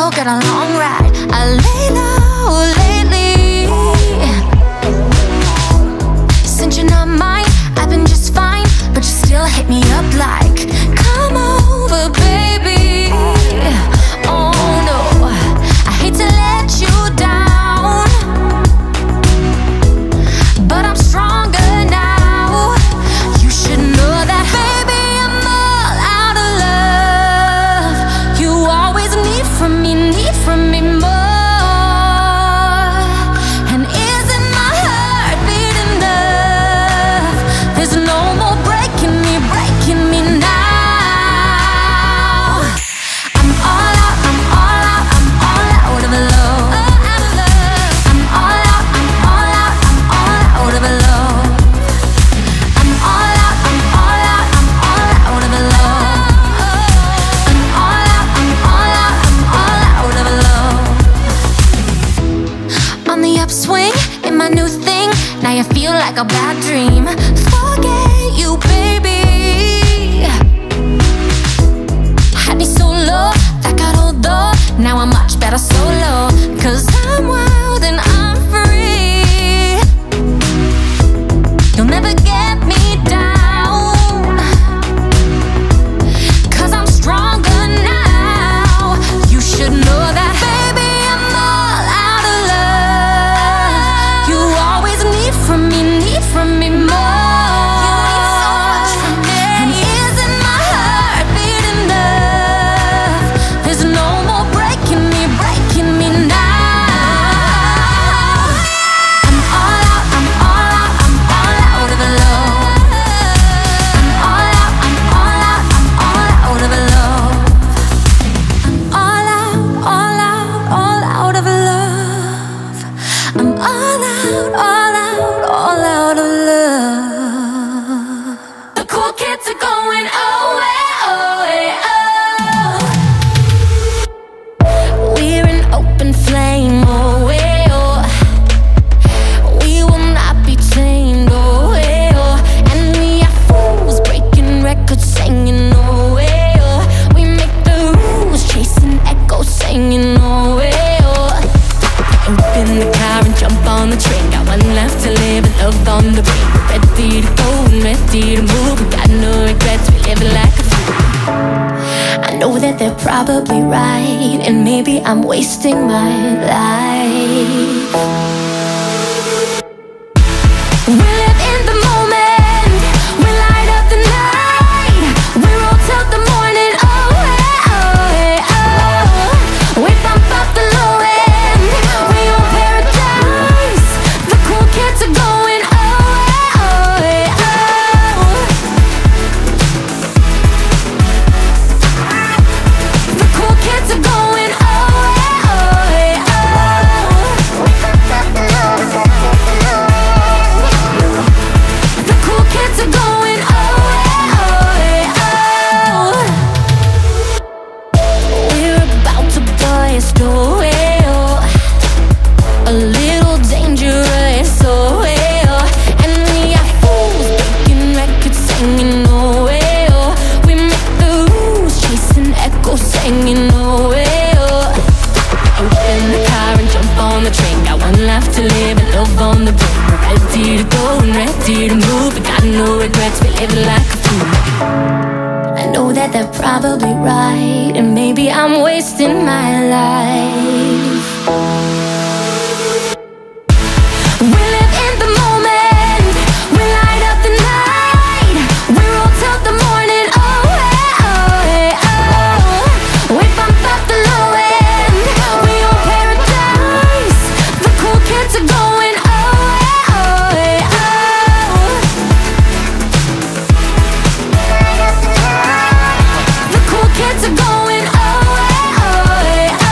you'll get a long ride. I lay low lately. Since you're not mine, I've been just fine, but you still hit me up like, come over, baby. Oh no, I hate to let you down, but I'm stronger now. You should know that, baby, I'm all out of love. You always need from me more. And isn't my heart beating enough? There's no more breaking me now. I'm all out, I'm all out, I'm all out of love. I'm all out, I'm all out, I'm all out of love. I'm all out, I'm all out, I'm all out of love. I'm all out, I'm all out, I'm all out of love. On the upswing, in my new thing, now you feel like a bad dream. Forget you, baby. Had me so low, that got old though. Now I'm much better solo, 'cause I'm wild and I'm free. You'll never get me down, 'cause I'm stronger now. You should know that, baby, I'm all out of love. You always need from me more. You need so much from me. And isn't my heart beating enough? There's no more breaking me now. I'm all out, I'm all out, I'm all out of love. I'm all out, I'm all out, I'm all out of love. I'm all out, all out of love. I'm all out, all out of love. The cool kids are going away, away, oh. We're an open flame, oh, eh, oh. We will not be tamed, oh, eh, oh. And we are fools breaking records, singing, oh, eh, oh. We make the rules, chasing echoes, singing, oh, eh, oh. Open the car and jump on the train. Got one left to live and love on the brain. We're ready to go and ready to move. We got no regrets, we live like a fool. I know that they're probably right, and maybe I'm wasting my life. We live in the moment, we light up the night. We roll till the morning, oh, eh, oh, eh, oh. We bump up the low end, we own paradise. The cool kids are going, oh, eh, oh, eh, oh. The cool kids are going, oh, eh, oh, eh, oh. The cool kids are going, oh, eh, oh, eh, oh. We're about to burst, oh, eh, oh. A little dangerous, oh, eh, oh. And we are fools breaking records, singing, oh, eh, oh. We make the rules, chasing echoes, singing, oh, eh, oh. Open the car and jump on the train. Got one life to live and love on the brain. We're ready to go and ready to move. We got no regrets, we live like a fool. I know that they're probably right, and maybe I'm wasting my life. We live in the moment, we light up the night. We roll till the morning, oh, eh, oh, eh, oh. We bump up the low end, we own paradise. The cool kids are going, oh, eh, oh, eh, oh. The cool kids are going, oh, eh, oh, eh, oh.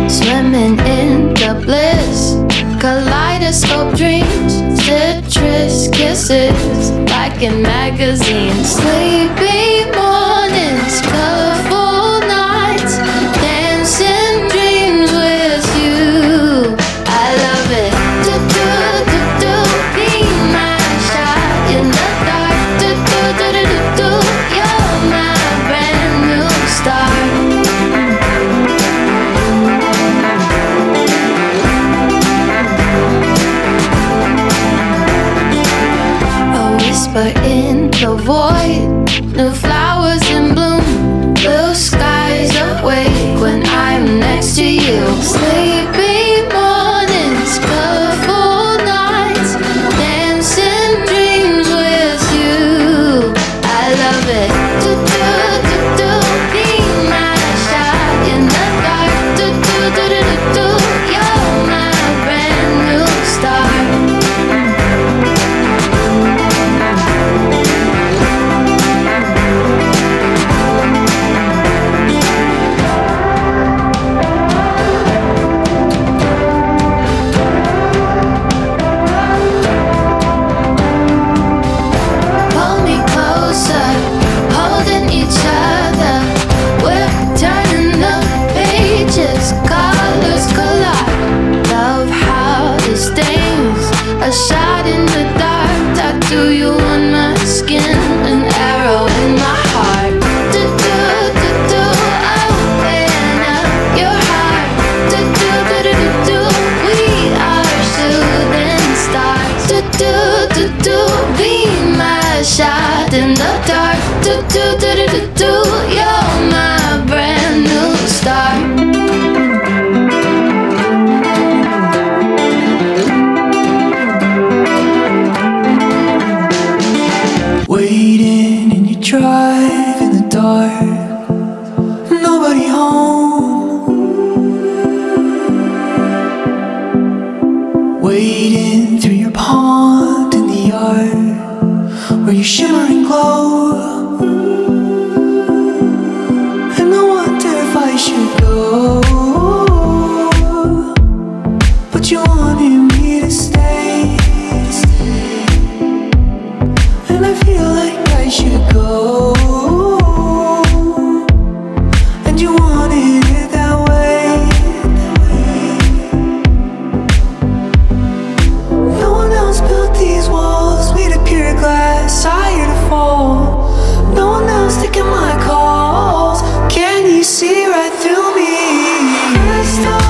swimming in the bliss. Kaleidoscope dreams, citrus kisses, like in magazines. Sleepy mornings, colorful nights, dancing dreams with you. I love it. Do do do do, be my shot in the dark. Do do do do do do, you're my brand new star. Whisper in the void, new flowers in bloom, blue skies awake when I'm next to you. Sleepy mornings, colorful nights, dancing dreams with you. I love it. Do do do do, be my shot in the dark. Do do do do do do, you're my brand new star. A shot in the dark, tattoo you on my skin, an arrow in my heart. Do do do do, open up your heart. Do do do do do do, we are shooting stars. Do do do do, be my shot in the dark. Do do do do do do, you're my brand new star. Waiting in your drive in the dark, nobody home. Waiting through your pond in the yard, where you shimmer and glow. And I wonder if I should go, but you wanted me to stay. And I feel like I should go, and you wanted it that way. No one else built these walls, made of pure glass, higher to fall. No one else taking my calls. Can you see right through me? Crystal